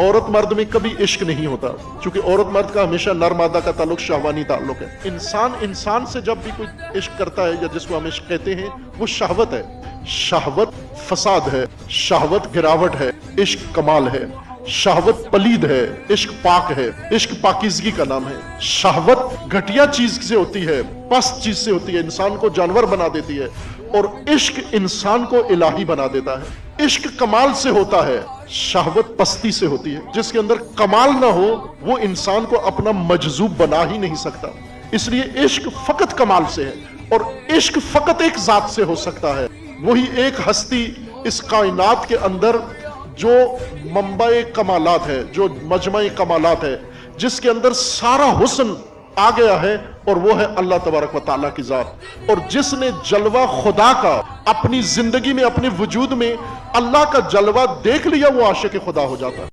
औरत मर्द में कभी इश्क नहीं होता, क्योंकि औरत मर्द का हमेशा नर मादा का ताल्लुक शहवानी ताल्लुक है। इंसान इंसान से जब भी कोई इश्क करता है या जिसको हम इश्क कहते हैं, वो शहवत है। शहवत फसाद है, शहवत गिरावट है, इश्क कमाल है। शहवत पलीद है, इश्क पाक है, इश्क पाकीज़गी का नाम है। शहवत घटिया चीज से होती है, पस्त चीज से होती है, इंसान को जानवर बना देती है, और इश्क इंसान को इलाही बना देता है। इश्क कमाल से होता है, शहवत पस्ती से होती है। जिसके अंदर कमाल ना हो वो इंसान को अपना मजजूब बना ही नहीं सकता। इसलिए इश्क फकत कमाल से है, और इश्क फकत एक जात से हो सकता है। वही एक हस्ती इस कायनात के अंदर जो मंबा कमालात है, जो मजमा कमालात है, जिसके अंदर सारा हुस्न आ गया है, और वो है अल्लाह तबारक व तआला की जात। और जिसने जलवा खुदा का अपनी जिंदगी में, अपने वजूद में अल्लाह का जलवा देख लिया, वो आशिक खुदा हो जाता है।